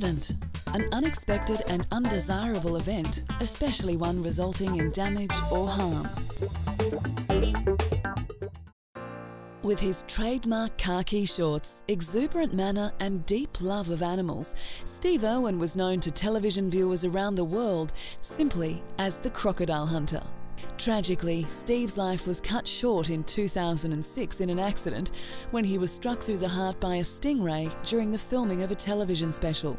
accident. An unexpected and undesirable event, especially one resulting in damage or harm. With his trademark khaki shorts, exuberant manner and deep love of animals, Steve Irwin was known to television viewers around the world simply as the Crocodile Hunter. Tragically, Steve's life was cut short in 2006 in an accident when he was struck through the heart by a stingray during the filming of a television special.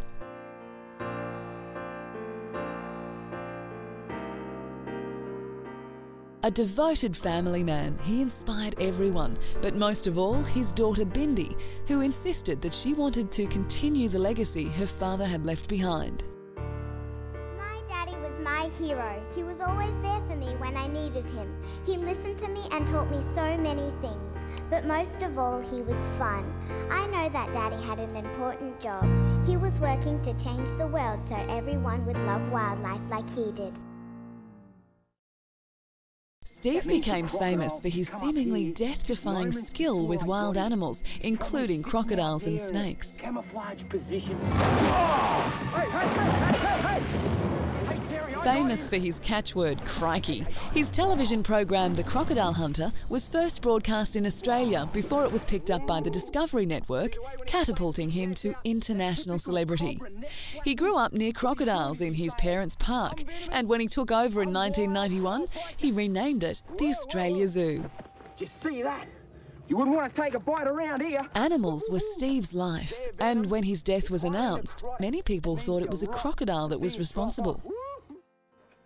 A devoted family man, he inspired everyone, but most of all his daughter Bindi, who insisted that she wanted to continue the legacy her father had left behind. My daddy was my hero. He was always there for me when I needed him. He listened to me and taught me so many things, but most of all he was fun. I know that Daddy had an important job. He was working to change the world so everyone would love wildlife like he did. Steve became famous for his seemingly death-defying skill with wild animals, including crocodiles and snakes. Camouflage position. Famous for his catchword, crikey, his television program The Crocodile Hunter was first broadcast in Australia before it was picked up by the Discovery Network, catapulting him to international celebrity. He grew up near crocodiles in his parents' park, and when he took over in 1991, he renamed it the Australia Zoo. Just see that? You wouldn't want to take a bite around here. Animals were Steve's life, and when his death was announced, many people thought it was a crocodile that was responsible.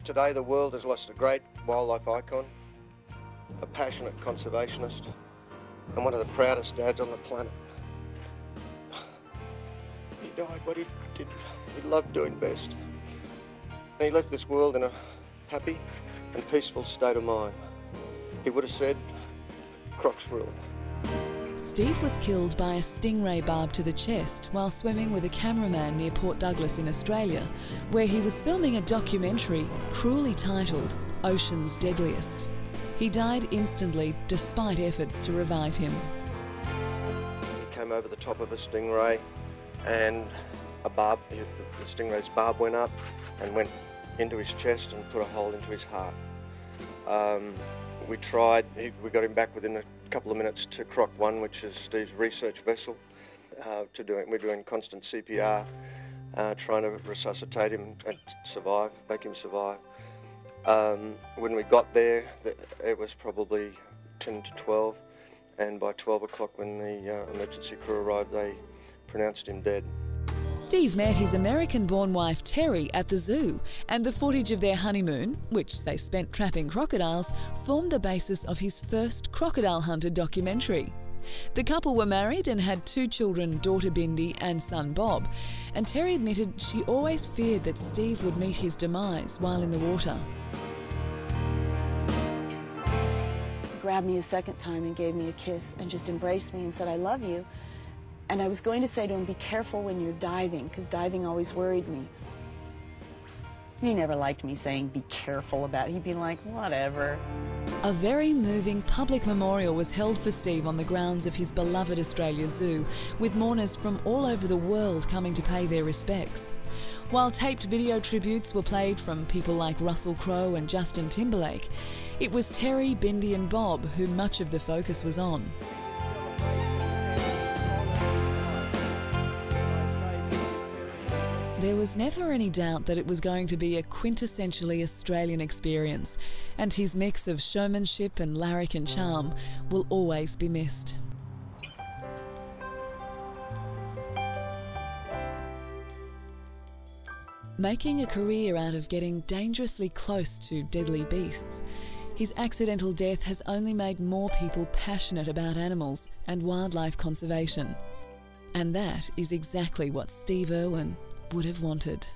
Today the world has lost a great wildlife icon, a passionate conservationist, and one of the proudest dads on the planet. He died what he did, he loved doing best. And he left this world in a happy and peaceful state of mind. He would have said, crocs rule. Steve was killed by a stingray barb to the chest while swimming with a cameraman near Port Douglas in Australia, where he was filming a documentary cruelly titled Ocean's Deadliest. He died instantly despite efforts to revive him. He came over the top of a stingray and a barb, the stingray's barb went up and went into his chest and put a hole into his heart. We got him back within a couple of minutes to Croc 1, which is Steve's research vessel. We're doing constant CPR, trying to resuscitate him and survive, make him survive. When we got there, it was probably 10 to 12, and by 12 o'clock when the emergency crew arrived, they pronounced him dead. Steve met his American-born wife Terry at the zoo, and the footage of their honeymoon, which they spent trapping crocodiles, formed the basis of his first Crocodile Hunter documentary. The couple were married and had 2 children, daughter Bindi and son Bob, and Terry admitted she always feared that Steve would meet his demise while in the water. He grabbed me a second time and gave me a kiss and just embraced me and said, "I love you." And I was going to say to him, "Be careful when you're diving," because diving always worried me. He never liked me saying, "Be careful" about it. He'd be like, whatever. A very moving public memorial was held for Steve on the grounds of his beloved Australia Zoo, with mourners from all over the world coming to pay their respects. While taped video tributes were played from people like Russell Crowe and Justin Timberlake, it was Terry, Bindi and Bob who much of the focus was on. There was never any doubt that it was going to be a quintessentially Australian experience, and his mix of showmanship and larrikin charm will always be missed. Making a career out of getting dangerously close to deadly beasts, his accidental death has only made more people passionate about animals and wildlife conservation. And that is exactly what Steve Irwin would have wanted.